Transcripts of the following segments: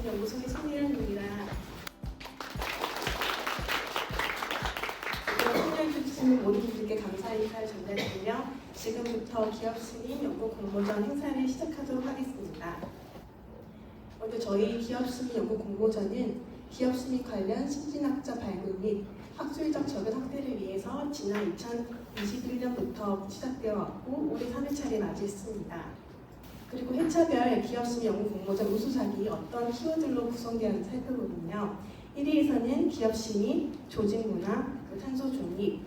기업시민연구소의 손혜연입니다. 참여해주신 모든 분들께 감사 인사를 전달드리며 지금부터 기업시민연구 공모전 행사를 시작하도록 하겠습니다. 먼저 저희 기업시민연구 공모전은 기업시민 관련 신진학자 발굴 및 학술적 적용 확대를 위해서 지난 2021년부터 시작되어 왔고 올해 3회차를 맞이했습니다. 그리고 회차별 기업시민 연구 공모전 우수작이 어떤 키워드로 구성되었는지 살펴보면요. 1위에서는 기업시민, 조직문화, 탄소 중립,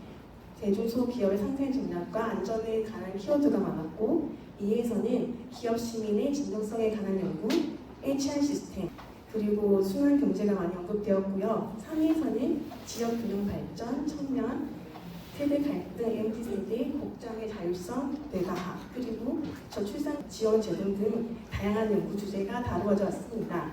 대중소기업의 상생 전략과 안전에 관한 키워드가 많았고 2위에서는 기업시민의 진정성에 관한 연구, HR 시스템, 그리고 순환 경제가 많이 언급되었고요. 3위에서는 지역 균형 발전, 청년, 세대 갈등, MZ세대, 복장의 자율성, 뇌과학, 그리고 저출산 지원 제도 등 다양한 연구 주제가 다루어져 왔습니다.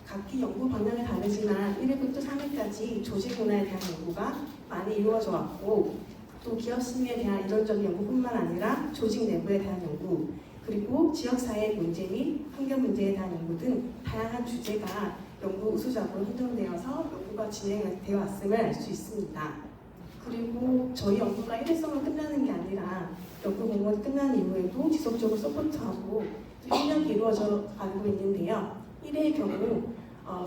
각기 연구 방향은 다르지만 1회부터 3회까지 조직 문화에 대한 연구가 많이 이루어져 왔고 또 기업 심리에 대한 이론적인 연구뿐만 아니라 조직 내부에 대한 연구 그리고 지역사회 문제 및 환경 문제에 대한 연구 등 다양한 주제가 연구 우수작으로 선정되어서 연구가 진행되어 왔음을 알 수 있습니다. 그리고 저희 연구가 일회성으로 끝나는 게 아니라 연구 공모가 끝난 이후에도 지속적으로 서포트하고 1년이 이루어져 가고 있는데요. 1회의 경우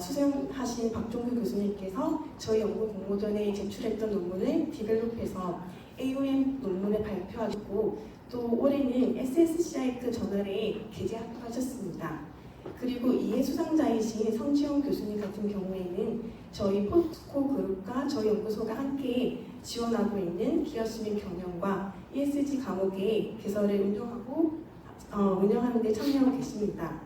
수상하신 박종규 교수님께서 저희 연구 공모전에 제출했던 논문을 디벨롭해서 AOM 논문을 발표하고 또 올해는 SSCI급 저널에 게재 합격하셨습니다. 그리고 2회 수상자이신 성지용 교수님 같은 경우에는 저희 포스코 그룹과 저희 연구소가 함께 지원하고 있는 기업시민 경영과 ESG 과목의 개설을 운영하는 데 참여하고 계십니다.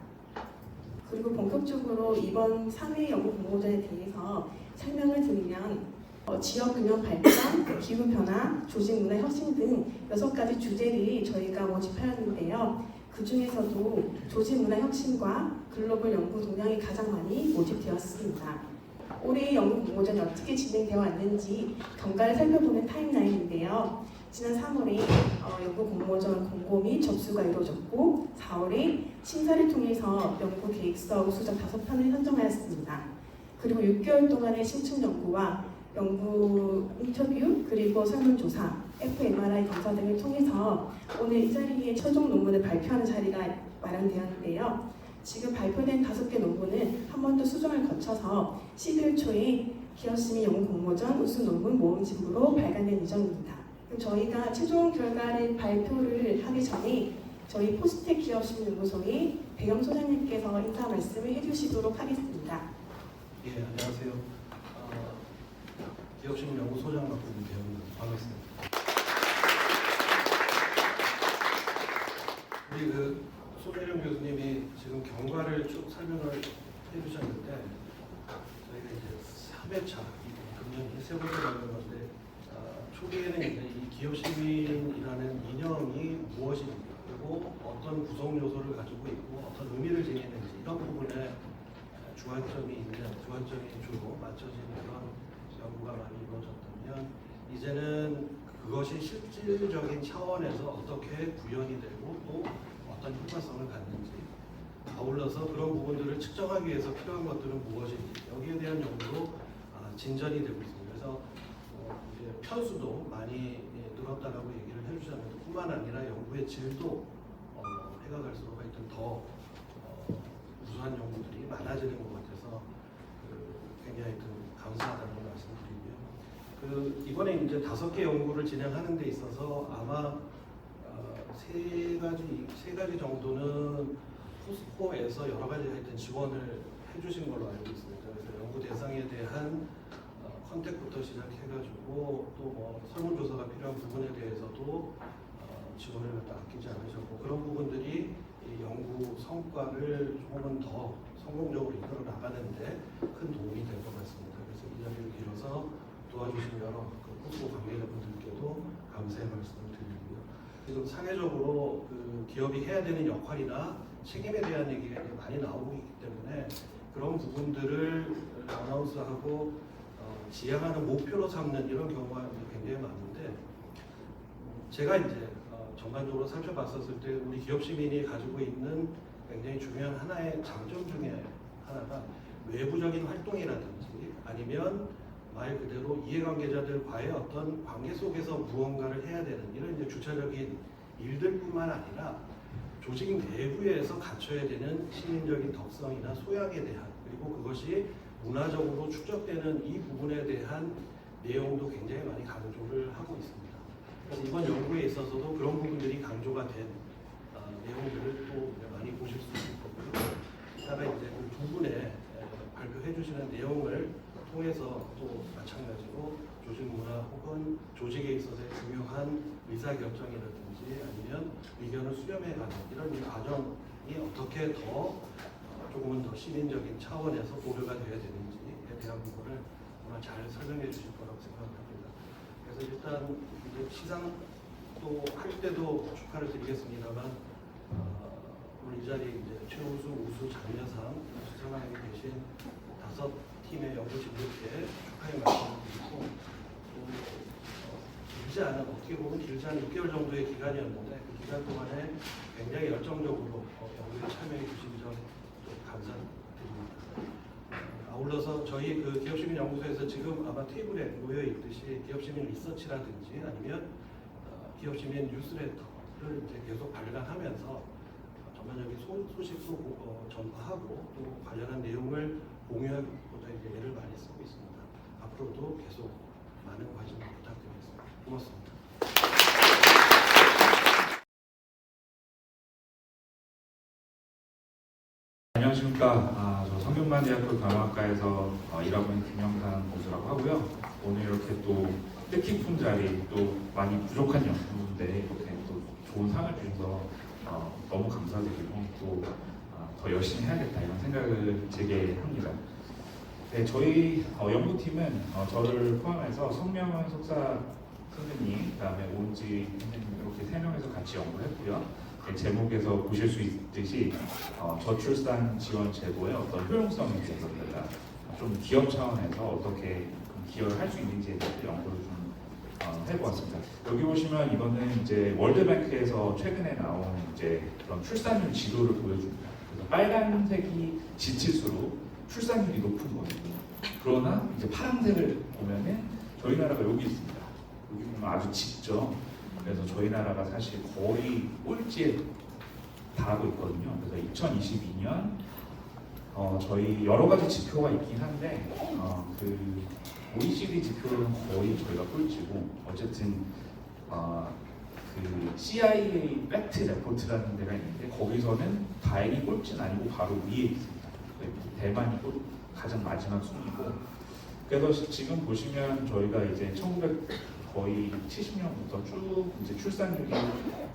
그리고 본격적으로 이번 3회 연구 공모전에 대해서 설명을 드리면 지역 균형 발전, 기후 변화, 조직 문화 혁신 등 6가지 주제를 저희가 모집하였는데요. 그 중에서도 조직 문화 혁신과 글로벌 연구 동향이 가장 많이 모집되었습니다. 올해 연구 공모전이 어떻게 진행되어 왔는지 경과를 살펴보는 타임라인인데요. 지난 3월에 연구 공모전 공고 및 접수가 이루어졌고 4월에 심사를 통해서 연구 계획서 우수작 5편을 선정하였습니다. 그리고 6개월 동안의 신춘 연구와 연구 인터뷰 그리고 설문조사, fMRI 검사 등을 통해서 오늘 이 자리에 최종 논문을 발표하는 자리가 마련되었는데요. 지금 발표된 5개 논문은 한 번 더 수정을 거쳐서 12월 초에 기업시민 연구 공모전 우수 논문 모음집으로 발간될 예정입니다. 저희가 최종 결과를 발표를 하기 전에 저희 포스텍 기업시민연구소의 배영 소장님께서 인사 말씀을 해주시도록 하겠습니다. 예, 안녕하세요. 기업시민연구소장 맡고 있는 배영입니다. 반갑습니다. 우리 손혜연 교수님이 지금 경과를 쭉 설명을 해주셨는데 저희가 이제 3회차, 금년이 3번째 만든 건데 초기에는 이제 이 기업시민이라는 이념이 무엇인지 그리고 어떤 구성 요소를 가지고 있고 어떤 의미를 지니는지 이런 부분에 주안점이 주로 맞춰지는 그런 연구가 많이 이루어졌다면 이제는 그것이 실질적인 차원에서 어떻게 구현이 되고 또 어떤 효과성을 갖는지 아울러서 그런 부분들을 측정하기 위해서 필요한 것들은 무엇인지 여기에 대한 연구로 진전이 되고 있습니다. 그래서 이제 편수도 많이 늘었다라고 얘기를 해주셨는데 뿐만 아니라 연구의 질도 해가 갈수록 하여튼 더 우수한 연구들이 많아지는 것 같아서 굉장히 감사하다는 말씀드리고요. 이번에 이제 5개 연구를 진행하는 데 있어서 아마 세 가지 정도는 포스코에서 여러 가지 하여튼 지원을 해주신 걸로 알고 있습니다. 그래서 연구 대상에 대한 컨택부터 시작해가지고 또 뭐 설문조사가 필요한 부분에 대해서도 지원을 아끼지 않으셨고 그런 부분들이 이 연구 성과를 조금은 더 성공적으로 이끌어 나가는데 큰 도움이 될 것 같습니다. 그래서 이 자리를 빌어서 도와주신 여러 포스코 관계자분들께도 감사의 말씀을 드리고요. 지금 사회적으로 기업이 해야 되는 역할이나 책임에 대한 얘기가 많이 나오고 있기 때문에 그런 부분들을 아나운스하고 지향하는 목표로 삼는 이런 경우가 굉장히 많은데 제가 이제 전반적으로 살펴봤었을 때 우리 기업 시민이 가지고 있는 굉장히 중요한 하나의 장점 중에 하나가 외부적인 활동이라든지 아니면 말 그대로 이해관계자들과의 어떤 관계 속에서 무언가를 해야 되는 이런 이제 주체적인 일들뿐만 아니라 조직 내부에서 갖춰야 되는 시민적인 덕성이나 소양에 대한, 그리고 그것이 문화적으로 축적되는 이 부분에 대한 내용도 굉장히 많이 강조를 하고 있습니다. 그래서 이번 연구에 있어서도 그런 부분들이 강조가 된 내용들을 또 많이 보실 수 있을 거고요. 그다음에 이제 그 두 분의 발표해 주시는 내용을 통해서 또 마찬가지로 조직 문화 혹은 조직에 있어서의 중요한 의사결정이라든지 아니면 의견을 수렴해가는 이런 과정이 어떻게 더 조금은 더 시민적인 차원에서 고려가 되어야 되는지에 대한 부분을 아마 잘 설명해 주실 거라고 생각합니다. 그래서 일단 이제 시상도 할 때도 축하를 드리겠습니다만 오늘 이 자리에 이제 최우수, 우수, 장려상 수상하게 계신 5팀의 연구진들께 축하의 말씀을 드리고 또 길지 않은, 어떻게 보면 길지 않은 6개월 정도의 기간이었는데 그 기간 동안에 굉장히 열정적으로 연구에 참여해 주신 점 감사드립니다. 아울러서 저희 그 기업시민연구소에서 지금 아마 테이블에 놓여 있듯이 기업시민 리서치라든지 아니면 기업시민 뉴스레터를 이제 계속 발간하면서 전반적인 소식도 전파하고 또 관련한 내용을 공유하고자 이제 애를 많이 쓰고 있습니다. 앞으로도 계속 많은 관심 부탁드리겠습니다. 고맙습니다. 안녕하십니까. 저 성균관대학교 경영학과에서 일하고 있는 김영상 교수라고 하고요. 오늘 이렇게 또 뜻깊은 자리, 또 많이 부족한 연구인데 이렇게 또 좋은 상을 주셔서 너무 감사드리고 또 더 열심히 해야겠다 이런 생각을 들게 합니다. 네, 저희 연구팀은 저를 포함해서 성명은 석사 선생님, 그다음에 오은지 선생님 이렇게 3명에서 같이 연구를 했고요. 네, 제목에서 보실 수 있듯이 저출산 지원 제도의 어떤 효용성에 대해서 저희가 좀 기업 차원에서 어떻게 기여를 할 수 있는지에 대해서 연구를 좀 해보았습니다. 여기 보시면 이거는 이제 월드뱅크에서 최근에 나온 이제 그런 출산율 지도를 보여줍니다. 그래서 빨간색이 지칠수록 출산율이 높은 거거든요. 그러나 이제 파란색을 보면은 저희 나라가 여기 있습니다. 여기 보면 아주 짙죠. 그래서 저희 나라가 사실 거의 꼴찌에 달하고 있거든요. 그래서 2022년 저희 여러 가지 지표가 있긴 한데 그 OECD 지표는 거의 저희가 꼴찌고 어쨌든 그 CIA 팩트 레포트라는 데가 있는데 거기서는 다행히 꼴찌는 아니고 바로 위에 있습니다. 대만이 가장 마지막 순위고 그래서 지금 보시면 저희가 이제 거의 70년부터 쭉 이제 출산율이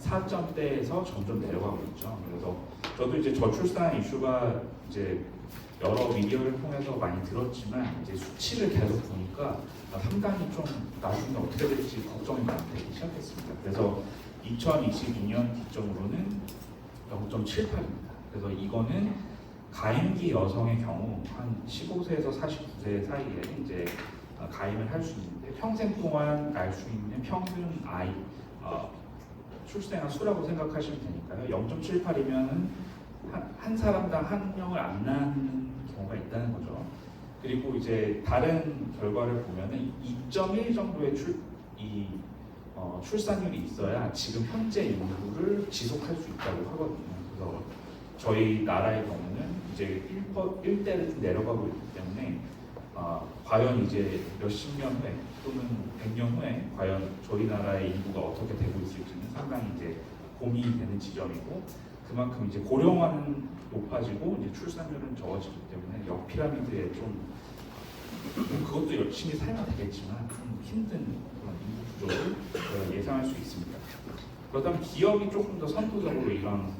4점대에서 점점 내려가고 있죠. 그래서 저도 이제 저출산 이슈가 이제 여러 미디어를 통해서 많이 들었지만 이제 수치를 계속 보니까 상당히 좀 나중에 어떻게 될지 걱정이 많이 되기 시작했습니다. 그래서 2022년 기점으로는 0.78입니다. 그래서 이거는 가임기 여성의 경우 한 15세에서 49세 사이에 이제 가임을 할 수 있는데 평생 동안 날 수 있는 평균 아이 출생아 수라고 생각하시면 되니까요. 0.78이면은 한 사람당 한 명을 안 낳는 경우가 있다는 거죠. 그리고 이제 다른 결과를 보면은 2.1 정도의 출산율이 있어야 지금 현재 인구를 지속할 수 있다고 하거든요. 그래서 저희 나라의 경우는 이제 1대를 좀 내려가고 있기 때문에 과연 이제 몇십 년 후에 또는 100년 후에 과연 저희 나라의 인구가 어떻게 되고 있을지는 상당히 이제 고민이 되는 지점이고 그만큼 이제 고령화는 높아지고 이제 출산율은 적어지기 때문에 역 피라미드에 좀 그것도 열심히 살면 되겠지만 좀 힘든 그런 인구 구조를 예상할 수 있습니다. 그렇다면 기업이 조금 더 선도적으로 이런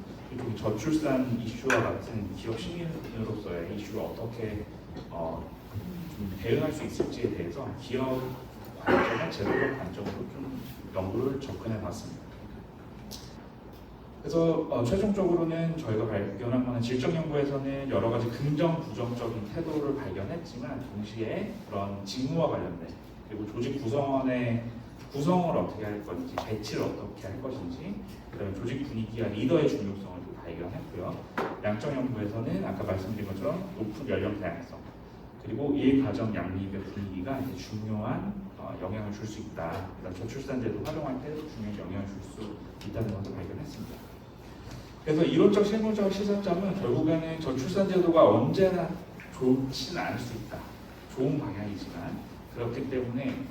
저출산 이슈와 같은 기업 시민으로서의 이슈를 어떻게 좀 대응할 수 있을지에 대해서 기업 관점과 제도적 관점으로 좀 연구를 접근해 봤습니다. 그래서 최종적으로는 저희가 발견한 거는 질적 연구에서는 여러 가지 긍정, 부정적인 태도를 발견했지만 동시에 그런 직무와 관련된 그리고 조직 구성원의 구성을 어떻게 할 건지, 배치를 어떻게 할 것인지, 그다음에 조직 분위기와 리더의 중요성을 또 발견했고요. 양적 연구에서는 아까 말씀드린 것처럼 높은 연령 다양성, 그리고 일 가정 양립의 분위기가 이제 중요한 영향을 줄 수 있다. 그다음 저출산제도 활용할 때 중요한 영향을 줄 수 있다는 것을 발견했습니다. 그래서 이론적 실무적 시사점은 결국에는 저출산제도가 언제나 좋지는 않을 수 있다. 좋은 방향이지만 그렇기 때문에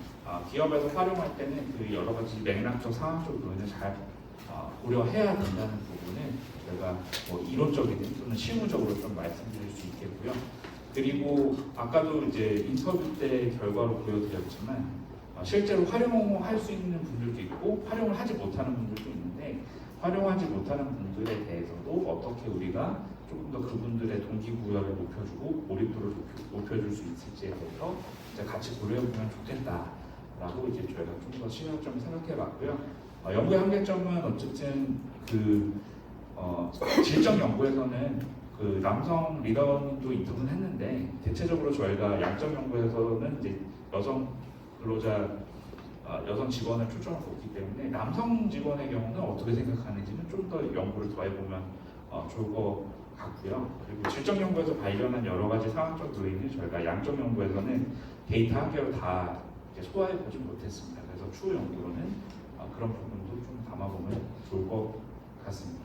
기업에서 활용할 때는 그 여러 가지 맥락적 상황적 요인을 잘 고려해야 된다는 부분을 제가 뭐 이론적이든 또는 실무적으로 좀 말씀드릴 수 있겠고요. 그리고 아까도 이제 인터뷰 때 결과로 보여드렸지만 실제로 활용할 수 있는 분들도 있고 활용을 하지 못하는 분들도 있는데 활용하지 못하는 분들에 대해서도 어떻게 우리가 조금 더 그분들의 동기부여를 높여주고 몰입도를 높여줄 수 있을지에 대해서 이제 같이 고려해보면 좋겠다라고 이제 저희가 좀 더 시각점을 생각해봤고요. 연구의 한계점은 어쨌든 질적 연구에서는 그 남성 리더님도 인터뷰를 했는데 대체적으로 저희가 양적 연구에서는 이제 여성 근로자, 여성 직원을 초점을 뒀기 때문에 남성 직원의 경우는 어떻게 생각하는지는 좀 더 연구를 더 해보면 좋을 것 같고요. 그리고 질적 연구에서 발견한 여러 가지 상황적 요인을 저희가 양적 연구에서는 데이터 한 개로 다 소화해 보지 못했습니다. 그래서 추후 연구로는 그런 부분도 좀 담아보면 좋을 것 같습니다.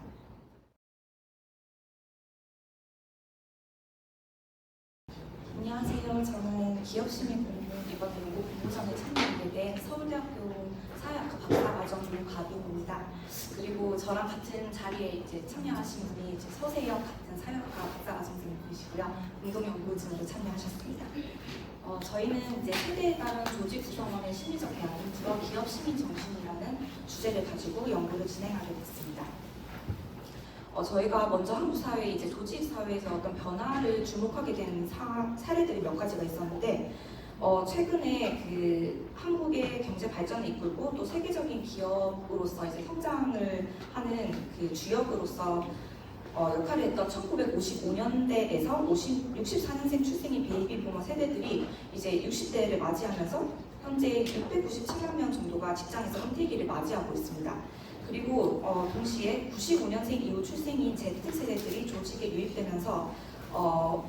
안녕하세요. 저는 기업시민공무 이번 연구 공모전에 참여하게 된 서울대학교 사회학과 박사과정 조가빈입니다. 그리고 저랑 같은 자리에 이제 참여하신 분이 이제 서세영 같은 사회학과 박사과정생이시고요. 공동연구진으로 참여하셨습니다. 저희는 이제 세대에 따른 조직 구성원의 심리적 대안인 기업 시민 정신이라는 주제를 가지고 연구를 진행하게 됐습니다. 저희가 먼저 한국 사회 이제 조직 사회에서 어떤 변화를 주목하게 된 사례들이 몇 가지가 있었는데 최근에 그 한국의 경제 발전을 이끌고 또 세계적인 기업으로서 이제 성장을 하는 그 주역으로서 역할을 했던 1955년대에서 64년생 출생인 베이비 부머 세대들이 이제 60대를 맞이하면서 현재 697만 명 정도가 직장에서 은퇴기를 맞이하고 있습니다. 그리고 동시에 95년생 이후 출생인 Z세대들이 조직에 유입되면서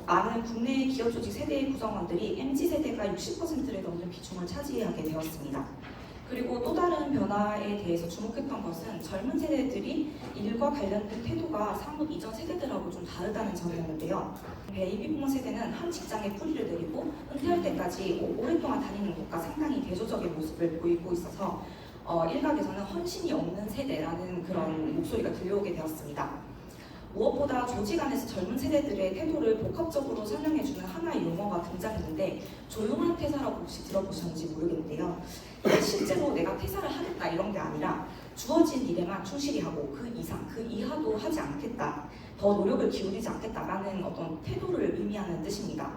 많은 국내 기업 조직 세대의 구성원들이 MZ세대가 60%를 넘는 비중을 차지하게 되었습니다. 그리고 또 다른 변화에 대해서 주목했던 것은 젊은 세대들이 일과 관련된 태도가 사뭇 이전 세대들하고 좀 다르다는 점이었는데요. 베이비부머 세대는 한 직장에 뿌리를 내리고 은퇴할 때까지 오랫동안 다니는 것과 상당히 대조적인 모습을 보이고 있어서 일각에서는 헌신이 없는 세대라는 그런 목소리가 들려오게 되었습니다. 무엇보다 조직 안에서 젊은 세대들의 태도를 복합적으로 설명해주는 하나의 용어가 등장했는데 조용한 퇴사라고 혹시 들어보셨는지 모르겠는데요. 실제로 내가 퇴사를 하겠다 이런 게 아니라 주어진 일에만 충실히 하고 그 이상, 그 이하도 하지 않겠다, 더 노력을 기울이지 않겠다라는 어떤 태도를 의미하는 뜻입니다.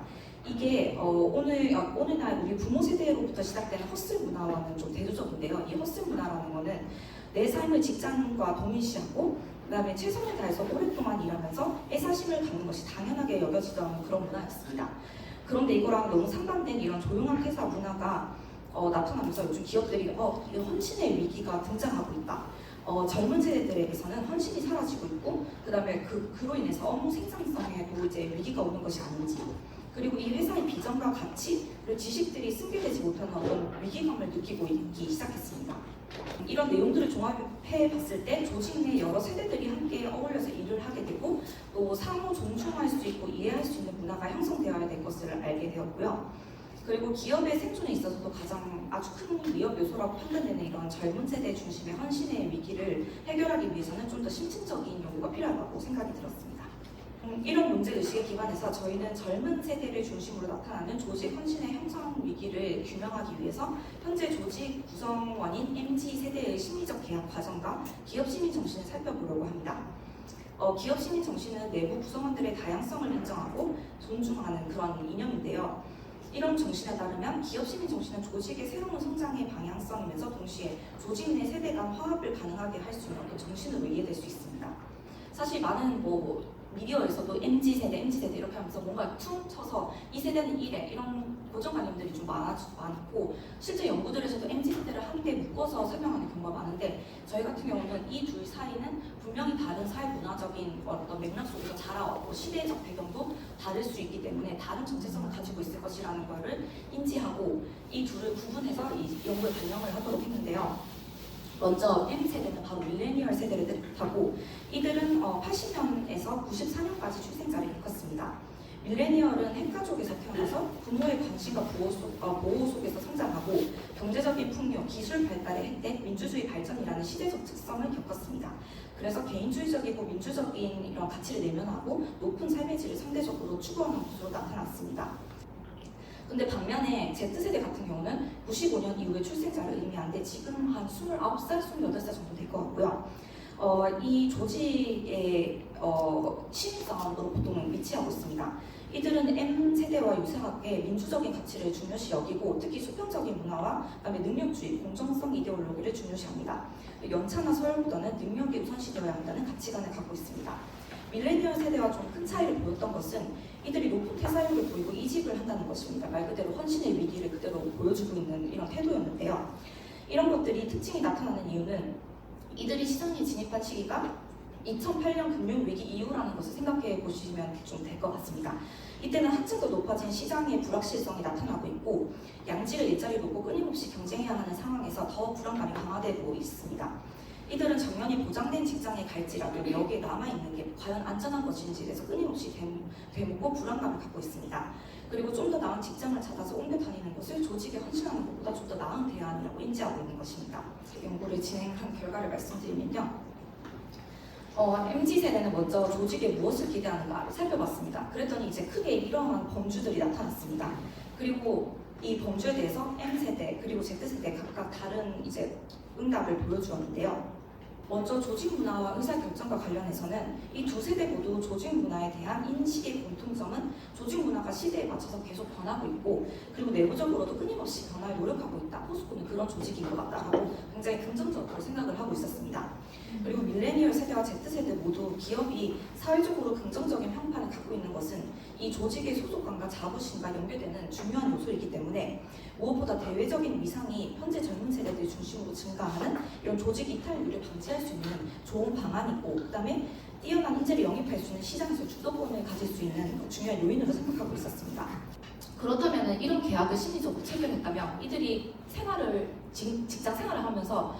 이게 오늘날 우리 부모 세대로부터 시작되는 허슬 문화와는 좀 대조적인데요. 이 허슬 문화라는 거는 내 삶을 직장과 동일시하고 그다음에 최선을 다해서 오랫동안 일하면서 애사심을 갖는 것이 당연하게 여겨지던 그런 문화였습니다. 그런데 이거랑 너무 상반된 이런 조용한 퇴사 문화가 나타나면서 요즘 기업들이 헌신의 위기가 등장하고 있다. 젊은 세대들에게서는 헌신이 사라지고 있고 그다음에 그로 인해서 업무 생산성에도 이제 위기가 오는 것이 아닌지, 그리고 이 회사의 비전과 가치, 그리고 지식들이 승계되지 못하는 어떤 위기감을 느끼고 있기 시작했습니다. 이런 내용들을 종합해 봤을 때 조직 내 여러 세대들이 함께 어울려서 일을 하게 되고 또 상호 존중할 수 있고 이해할 수 있는 문화가 형성되어야 될 것을 알게 되었고요. 그리고 기업의 생존에 있어서도 가장 아주 큰 위협 요소라고 판단되는 이런 젊은 세대 중심의 헌신의 위기를 해결하기 위해서는 좀 더 심층적인 연구가 필요하다고 생각이 들었습니다. 이런 문제의식에 기반해서 저희는 젊은 세대를 중심으로 나타나는 조직 헌신의 형성 위기를 규명하기 위해서 현재 조직 구성원인 MZ세대의 심리적 계약 과정과 기업 시민 정신을 살펴보려고 합니다. 기업 시민 정신은 내부 구성원들의 다양성을 인정하고 존중하는 그런 이념인데요. 이런 정신에 따르면 기업 시민 정신은 조직의 새로운 성장의 방향성이면서 동시에 조직 내 세대 간 화합을 가능하게 할 수 있는 어떤 정신으로 이해될 수 있습니다. 사실 많은 미디어에서도 MZ세대 이렇게 하면서 뭔가 퉁 쳐서 이 세대는 이래 이런 고정관념들이 좀 많고 실제 연구들에서도 MZ세대를 함께 묶어서 설명하는 경우가 많은데 저희 같은 경우는 이 둘 사이는 분명히 다른 사회문화적인 어떤 맥락 속에서 자라왔고 시대적 배경도 다를 수 있기 때문에 다른 정체성을 가지고 있을 것이라는 것을 인지하고 이 둘을 구분해서 이 연구에 반영을 하도록 했는데요. 먼저 M세대는 바로 밀레니얼 세대를 뜻하고 이들은 80년에서 94년까지 출생자를 일컫습니다. 밀레니얼은 핵가족에서 태어나서 부모의 관심과 보호 속에서 성장하고 경제적인 풍요, 기술 발달의 혜택, 민주주의 발전이라는 시대적 특성을 겪었습니다. 그래서 개인주의적이고 민주적인 이런 가치를 내면하고 높은 삶의 질을 상대적으로 추구하는 것으로 나타났습니다. 근데 반면에 Z세대 같은 경우는 95년 이후에 출생자를 의미하는데 지금 한 29살, 28살 정도 될 것 같고요. 이 조직의 신입사원으로 보통 위치하고 있습니다. 이들은 M세대와 유사하게 민주적인 가치를 중요시 여기고 특히 수평적인 문화와 그다음에 능력주의, 공정성 이데올로기를 중요시합니다. 연차나 서열보다는 능력이 우선시되어야 한다는 가치관을 갖고 있습니다. 밀레니얼 세대와 좀 큰 차이를 보였던 것은 이들이 높은 퇴사율을 보이고 이직을 한다는 것입니다. 말 그대로 헌신의 위기를 그대로 보여주고 있는 이런 태도였는데요. 이런 것들이 특징이 나타나는 이유는 이들이 시장에 진입한 시기가 2008년 금융위기 이후라는 것을 생각해 보시면 좀 될 것 같습니다. 이때는 한층 더 높아진 시장의 불확실성이 나타나고 있고 양질을 일자리 놓고 끊임없이 경쟁해야 하는 상황에서 더 불안감이 강화되고 있습니다. 이들은 정년이 보장된 직장에 갈지라도 여기에 남아있는 게 과연 안전한 것인지에 대해서 끊임없이 되묻고 불안감을 갖고 있습니다. 그리고 좀 더 나은 직장을 찾아서 옮겨 다니는 것을 조직에 헌신하는 것보다 좀 더 나은 대안이라고 인지하고 있는 것입니다. 연구를 진행한 결과를 말씀드리면요. MZ세대는 먼저 조직에 무엇을 기대하는가를 살펴봤습니다. 그랬더니 이제 크게 이러한 범주들이 나타났습니다. 그리고 이 범주에 대해서 M세대 그리고 Z세대 각각 다른 이제 응답을 보여주었는데요. 먼저 조직 문화와 의사결정과 관련해서는 이 두 세대 모두 조직 문화에 대한 인식의 공통점은 조직 문화가 시대에 맞춰서 계속 변하고 있고 그리고 내부적으로도 끊임없이 변화에 노력하고 있다. 포스코는 그런 조직인 것 같다라고 굉장히 긍정적으로 생각을 하고 있었습니다. 그리고 밀레니얼 세대와 Z세대 모두 기업이 사회적으로 긍정적인 평판을 갖고 있는 것은 이 조직의 소속감과 자부심과 연계되는 중요한 요소이기 때문에 무엇보다 대외적인 위상이 현재 젊은 세대들 중심으로 증가하는 이런 조직 이탈률을 방지할 수 있는 좋은 방안이고 그다음에 뛰어난 인재를 영입할 수 있는 시장에서 주도권을 가질 수 있는 중요한 요인으로 생각하고 있었습니다. 그렇다면 이런 계약을 심리적으로 체결했다면 이들이 직장 생활을 하면서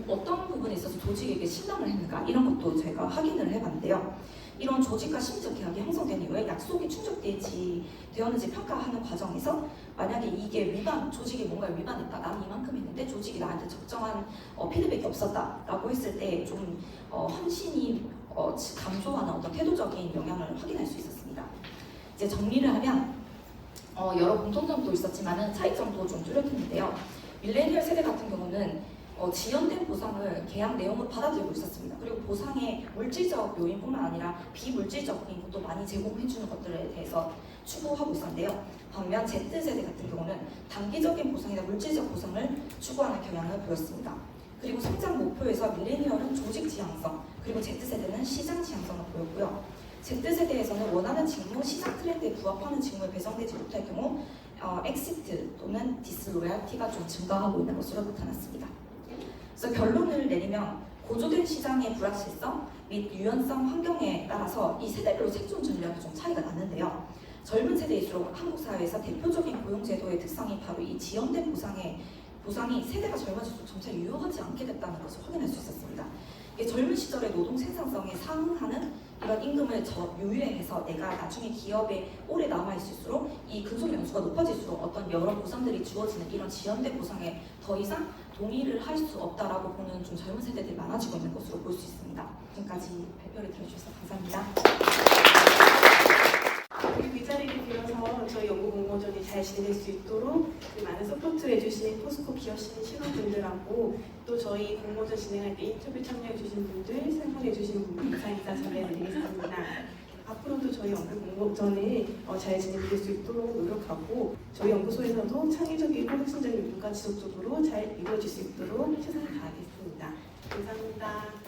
어떤 부분에 있어서 조직에게 신뢰를 했는가 이런 것도 제가 확인을 해봤는데요. 이런 조직과 심리적 계약이 형성된 이후에 약속이 충족되었는지 평가하는 과정에서 만약에 이게 조직이 뭔가 위반했다, 나는 이만큼 했는데 조직이 나한테 적정한 피드백이 없었다라고 했을 때 좀 헌신이 감소하는 어떤 태도적인 영향을 확인할 수 있었습니다. 이제 정리를 하면 여러 공통점도 있었지만은 차이점도 좀 뚜렷했는데요. 밀레니얼 세대 같은 경우는 지연된 보상을 계약 내용으로 받아들이고 있었습니다. 그리고 보상의 물질적 요인뿐만 아니라 비물질적인 것도 많이 제공해주는 것들에 대해서 추구하고 있었는데요. 반면 Z세대 같은 경우는 단기적인 보상이나 물질적 보상을 추구하는 경향을 보였습니다. 그리고 성장 목표에서 밀레니얼은 조직 지향성, 그리고 Z세대는 시장 지향성을 보였고요. Z세대에서는 원하는 직무, 시장 트렌드에 부합하는 직무에 배정되지 못할 경우 엑시트 또는 디스로얄티가 좀 증가하고 있는 것으로 나타났습니다. 그래서 결론을 내리면 고조된 시장의 불확실성 및 유연성 환경에 따라서 이 세대별로 생존 전략이 좀 차이가 나는데요. 젊은 세대일수록 한국 사회에서 대표적인 고용제도의 특성이 바로 이 지연된 보상이 세대가 젊어질수록 점차 유효하지 않게 됐다는 것을 확인할 수 있었습니다. 이게 젊은 시절의 노동 생산성에 상응하는 이런 임금을 유예해서 내가 나중에 기업에 오래 남아있을수록 이 근속 연수가 높아질수록 어떤 여러 보상들이 주어지는 이런 지연된 보상에 더 이상 동의를 할 수 없다라고 보는 좀 젊은 세대들이 많아지고 있는 것으로 볼 수 있습니다. 지금까지 발표를 들어주셔서 감사합니다. 그리고 이 자리를 빌어서 저희 연구 공모전이 잘 진행될 수 있도록 많은 서포트를 해주신 포스코 기업신인 실무분들하고 또 저희 공모전 진행할 때 인터뷰 참여해주신 분들, 상분해주신 분들 감사인사 전해드리겠습니다. 앞으로도 저희 연구 공모전을 잘 진행될 수 있도록 노력하고 저희 연구소에서도 창의적이고 혁신적인 연구가 지속적으로 잘 이루어질 수 있도록 최선을 다하겠습니다. 감사합니다.